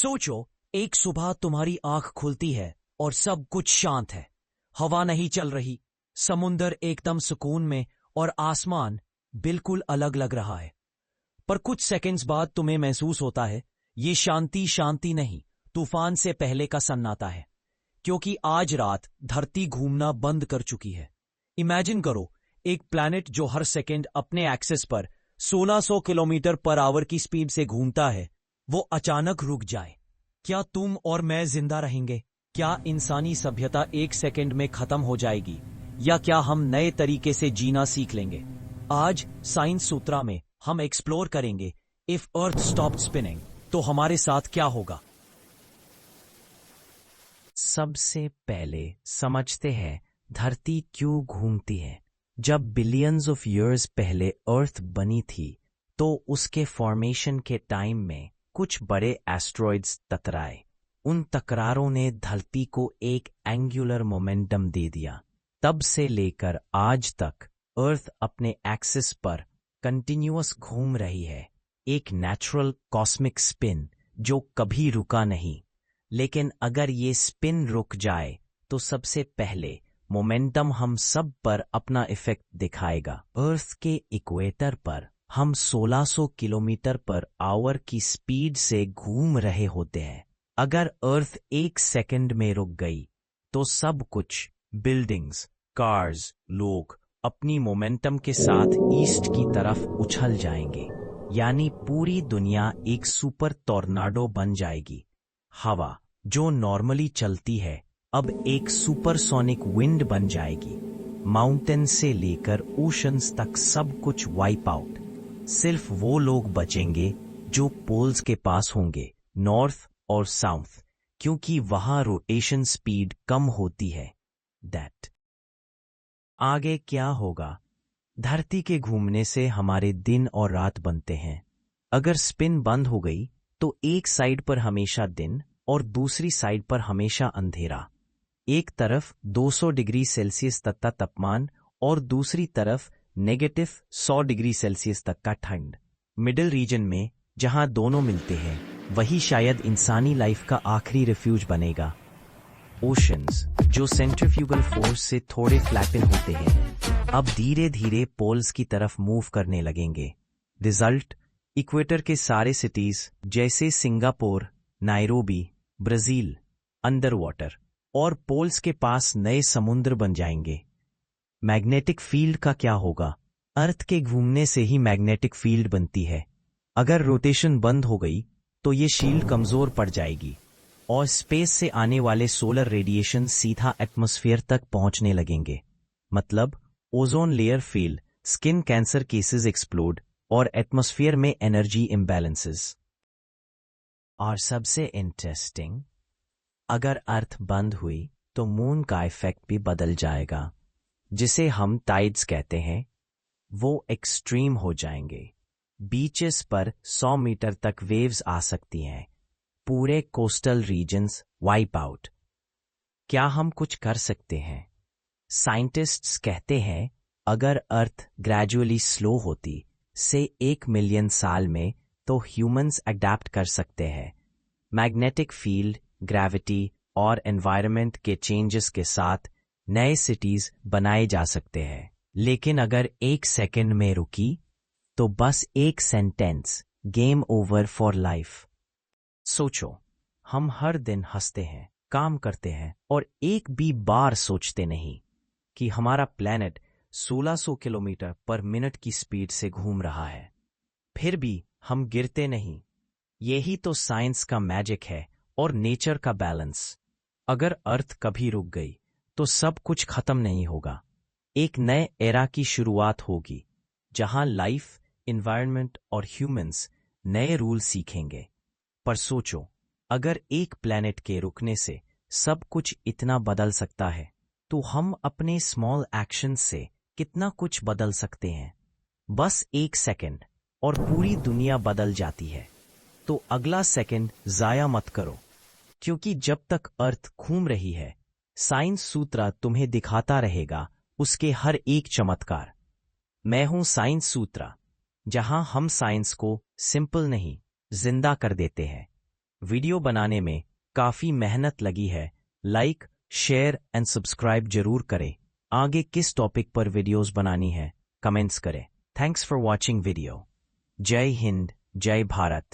सोचो, एक सुबह तुम्हारी आंख खुलती है और सब कुछ शांत है। हवा नहीं चल रही, समुंदर एकदम सुकून में और आसमान बिल्कुल अलग लग रहा है। पर कुछ सेकंड्स बाद तुम्हें महसूस होता है, ये शांति शांति नहीं, तूफान से पहले का सन्नाटा है। क्योंकि आज रात धरती घूमना बंद कर चुकी है। इमेजिन करो, एक प्लैनेट जो हर सेकंड अपने एक्सिस पर 1600 किलोमीटर पर आवर की स्पीड से घूमता है, वो अचानक रुक जाए। क्या तुम और मैं जिंदा रहेंगे? क्या इंसानी सभ्यता एक सेकंड में खत्म हो जाएगी, या क्या हम नए तरीके से जीना सीख लेंगे? आज साइंस सूत्रा में हम एक्सप्लोर करेंगे, इफ अर्थ स्टॉप्ड स्पिनिंग तो हमारे साथ क्या होगा। सबसे पहले समझते हैं धरती क्यों घूमती है। जब बिलियंस ऑफ ईयर्स पहले अर्थ बनी थी तो उसके फॉर्मेशन के टाइम में कुछ बड़े एस्ट्रॉइड्स टकराए। उन तकरारों ने धरती को एक एंगुलर मोमेंटम दे दिया। तब से लेकर आज तक अर्थ अपने एक्सिस पर कंटिन्यूअस घूम रही है, एक नेचुरल कॉस्मिक स्पिन जो कभी रुका नहीं। लेकिन अगर ये स्पिन रुक जाए तो सबसे पहले मोमेंटम हम सब पर अपना इफेक्ट दिखाएगा। अर्थ के इक्वेटर पर हम 1600 किलोमीटर पर आवर की स्पीड से घूम रहे होते हैं। अगर अर्थ एक सेकंड में रुक गई तो सब कुछ, बिल्डिंग्स, कार्स, लोग अपनी मोमेंटम के साथ ईस्ट की तरफ उछल जाएंगे। यानी पूरी दुनिया एक सुपर टॉर्नाडो बन जाएगी। हवा जो नॉर्मली चलती है अब एक सुपरसोनिक विंड बन जाएगी। माउंटेन से लेकर ओशंस तक सब कुछ वाइप आउट। सिर्फ वो लोग बचेंगे जो पोल्स के पास होंगे, नॉर्थ और साउथ, क्योंकि वहां रोटेशन स्पीड कम होती है। दैट आगे क्या होगा? धरती के घूमने से हमारे दिन और रात बनते हैं। अगर स्पिन बंद हो गई तो एक साइड पर हमेशा दिन और दूसरी साइड पर हमेशा अंधेरा। एक तरफ 200 डिग्री सेल्सियस तक का तापमान और दूसरी तरफ नेगेटिव 100 डिग्री सेल्सियस तक का ठंड। मिडिल रीजन में जहां दोनों मिलते हैं वही शायद इंसानी लाइफ का आखिरी रिफ्यूज बनेगा। ओशंस जो सेंट्रीफ्यूगल फोर्स से थोड़े फ्लैटन होते हैं अब धीरे धीरे पोल्स की तरफ मूव करने लगेंगे। रिजल्ट, इक्वेटर के सारे सिटीज जैसे Singapore, Nairobi, Brazil under water और पोल्स के पास नए समुद्र बन जाएंगे। मैग्नेटिक फील्ड का क्या होगा? अर्थ के घूमने से ही मैग्नेटिक फील्ड बनती है। अगर रोटेशन बंद हो गई तो ये शील्ड कमजोर पड़ जाएगी और स्पेस से आने वाले सोलर रेडिएशन सीधा एटमॉस्फेयर तक पहुंचने लगेंगे। मतलब ozone layer fail, skin cancer cases explode और एटमॉस्फेयर में एनर्जी इम्बैलेंसेस। और सबसे इंटरेस्टिंग, अगर अर्थ बंद हुई तो मून का इफेक्ट भी बदल जाएगा, जिसे हम टाइड्स कहते हैं। वो एक्सट्रीम हो जाएंगे। बीचेस पर 100 मीटर तक वेव्स आ सकती हैं। पूरे कोस्टल रीजन्स वाइप आउट। क्या हम कुछ कर सकते हैं? साइंटिस्ट्स कहते हैं अगर अर्थ ग्रेजुअली स्लो होती से 1 मिलियन साल में तो ह्यूमंस अडैप्ट कर सकते हैं। मैग्नेटिक फील्ड, ग्रेविटी और एनवायरनमेंट के चेंजेस के साथ नए सिटीज बनाए जा सकते हैं। लेकिन अगर 1 सेकंड में रुकी तो बस एक sentence, game over for life. सोचो, हम हर दिन हंसते हैं, काम करते हैं और एक भी बार सोचते नहीं कि हमारा प्लेनेट 1600 किलोमीटर पर मिनट की स्पीड से घूम रहा है। फिर भी हम गिरते नहीं। यही तो साइंस का मैजिक है और नेचर का बैलेंस। अगर अर्थ कभी रुक गई तो सब कुछ खत्म नहीं होगा। एक नए एरा की शुरुआत होगी जहां लाइफ, एनवायरनमेंट और ह्यूमंस नए रूल सीखेंगे। पर सोचो, अगर एक प्लेनेट के रुकने से सब कुछ इतना बदल सकता है तो हम अपने स्मॉल एक्शन से कितना कुछ बदल सकते हैं। बस 1 सेकंड और पूरी दुनिया बदल जाती है। तो अगला सेकंड जाया मत करो, क्योंकि जब तक अर्थ घूम रही है साइंस सूत्रा तुम्हें दिखाता रहेगा उसके हर एक चमत्कार। मैं हूं साइंस सूत्रा, जहां हम साइंस को सिंपल नहीं जिंदा कर देते हैं। वीडियो बनाने में काफी मेहनत लगी है। लाइक, शेयर एंड सब्सक्राइब जरूर करें। आगे किस टॉपिक पर वीडियोस बनानी है कमेंट्स करें। Thanks for watching video. जय हिंद, जय भारत।